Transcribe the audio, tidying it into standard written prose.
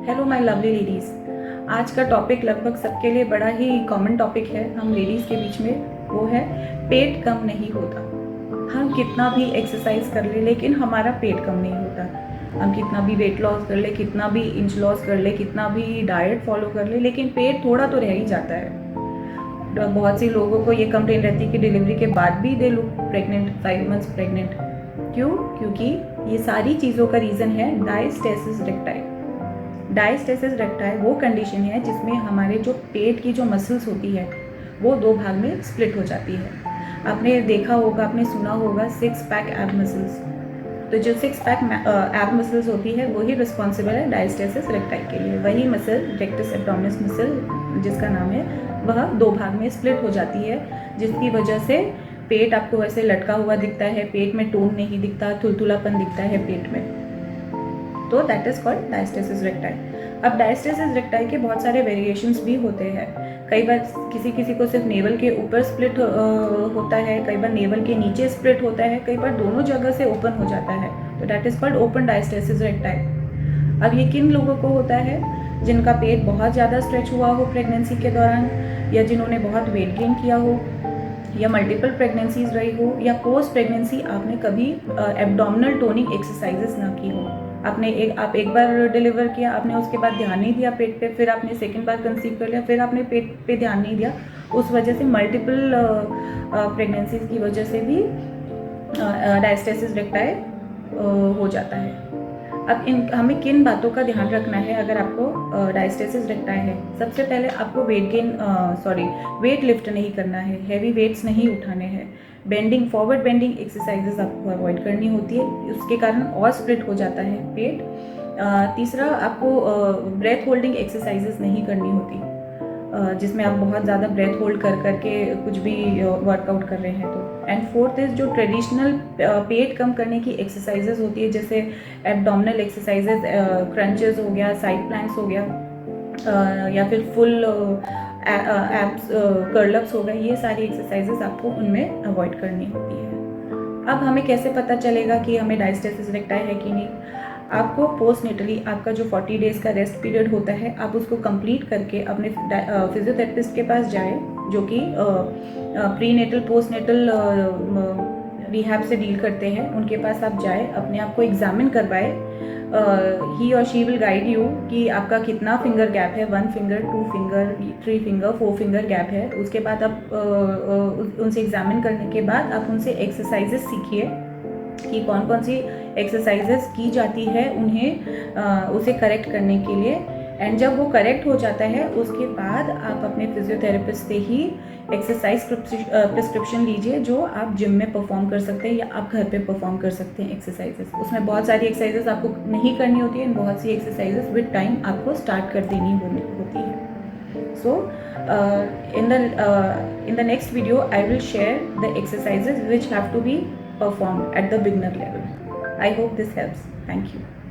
Hello my lovely ladies. आज का topic लगभग सबके लिए बड़ा ही कॉमन टॉपिक है हम लेडीज़ के बीच में, वो है पेट कम नहीं होता। हम कितना भी एक्सरसाइज कर ले लेकिन हमारा पेट कम नहीं होता। हम कितना भी वेट लॉस कर ले, कितना भी इंच लॉस कर ले, कितना भी डाइट फॉलो कर ले, लेकिन पेट थोड़ा तो रह ही जाता है। बहुत सी लोगों को ये कंप्लेन रहती है कि डिलीवरी के बाद भी they look pregnant, 5 months pregnant. क्यों? क्योंकि ये सारी चीज़ों का रीज़न है डायस्टेसिस रेक्टाई। डायस्टेसिस रेक्टाई वो कंडीशन है जिसमें हमारे जो पेट की जो मसल्स होती है वो दो भाग में स्प्लिट हो जाती है। आपने देखा होगा, आपने सुना होगा 6 पैक एब मसल्स। तो जो 6 पैक एब मसल्स होती है वही रिस्पॉन्सिबल है डायस्टेसिस रेक्टाई के लिए। वही मसल रेक्टस एब्डोमिनस मसल जिसका नाम है वह दो भाग में स्प्लिट हो जाती है, जिसकी वजह से पेट आपको वैसे लटका हुआ दिखता है, पेट में टोन नहीं दिखता, थुलथुलापन दिखता है पेट में। तो that is called diastasis recti. अब डायस्टेसिस रेक्टाई के बहुत सारे वेरिएशंस भी होते हैं। कई बार किसी किसी को सिर्फ नेवल के ऊपर स्प्लिट होता है, कई बार नेवल के नीचे स्प्लिट होता है, कई बार दोनों जगह से ओपन हो जाता है। तो that is called open diastasis recti. अब ये किन लोगों को होता है? जिनका पेट बहुत ज़्यादा स्ट्रेच हुआ हो प्रेगनेंसी के दौरान, या जिन्होंने बहुत वेट गेन किया हो, या मल्टीपल प्रेगनेंसीज रही हो, या पोस्ट प्रेगनेंसी आपने कभी एब्डोमिनल टोनिंग एक्सरसाइजेस ना की हो। आप एक बार डिलीवर किया, आपने उसके बाद ध्यान नहीं दिया पेट पे, फिर आपने सेकंड बार कंसीव कर लिया, फिर आपने पेट पे ध्यान नहीं दिया, उस वजह से मल्टीपल प्रेगनेंसीज की वजह से भी डायस्टेसिस रेक्टाई हो जाता है। अब हमें किन बातों का ध्यान रखना है अगर आपको डायस्टेसिस रेक्टाई है? सबसे पहले आपको वेट लिफ्ट नहीं करना है, हैवी वेट्स नहीं उठाने हैं, बेंडिंग, फॉरवर्ड बेंडिंग एक्सरसाइजेस आपको अवॉइड करनी होती है, उसके कारण और स्प्लिट हो जाता है पेट। तीसरा, आपको ब्रेथ होल्डिंग एक्सरसाइजेस नहीं करनी होती, जिसमें आप बहुत ज़्यादा ब्रेथ होल्ड कर करके कुछ भी वर्कआउट कर रहे हैं तो। एंड फोर्थ इज जो ट्रेडिशनल पेट कम करने की एक्सरसाइजेज होती है, जैसे एब्डोमिनल एक्सरसाइजेज, क्रंचेस हो गया, साइड प्लैंक्स हो गया, या फिर फुल एब्स कर्लअप्स हो गए, ये सारी एक्सरसाइजेज आपको उनमें अवॉइड करनी होती है। अब हमें कैसे पता चलेगा कि हमें डायस्टेसिस रेक्टाई है कि नहीं? आपको पोस्टनेटली आपका जो 40 डेज़ का रेस्ट पीरियड होता है, आप उसको कंप्लीट करके अपने फिजियोथेरेपिस्ट के पास जाए, जो कि प्री नेटल पोस्टनेटल रिहैब से डील करते हैं। उनके पास आप जाए, अपने आप को एग्जामिन करवाए। ही और शी विल गाइड यू कि आपका कितना फिंगर गैप है, 1 finger, 2 finger, 3 finger, 4 finger gap है। उसके बाद आप उनसे एग्जामिन करने के बाद आप उनसे एक्सरसाइजेस सीखिए कि कौन कौन सी एक्सरसाइजेस की जाती है उन्हें उसे करेक्ट करने के लिए। एंड जब वो करेक्ट हो जाता है उसके बाद आप अपने फिजियोथेरेपिस्ट से ही एक्सरसाइज प्रिस्क्रिप्शन लीजिए, जो आप जिम में परफॉर्म कर सकते हैं या आप घर पे परफॉर्म कर सकते हैं एक्सरसाइजेस। उसमें बहुत सारी एक्सरसाइजेस आपको नहीं करनी होती है, बहुत सी एक्सरसाइजेस विद टाइम आपको स्टार्ट कर देनी होती है। सो in the next video I will share the exercises which have to be performed at the beginner level. I hope this helps. Thank you.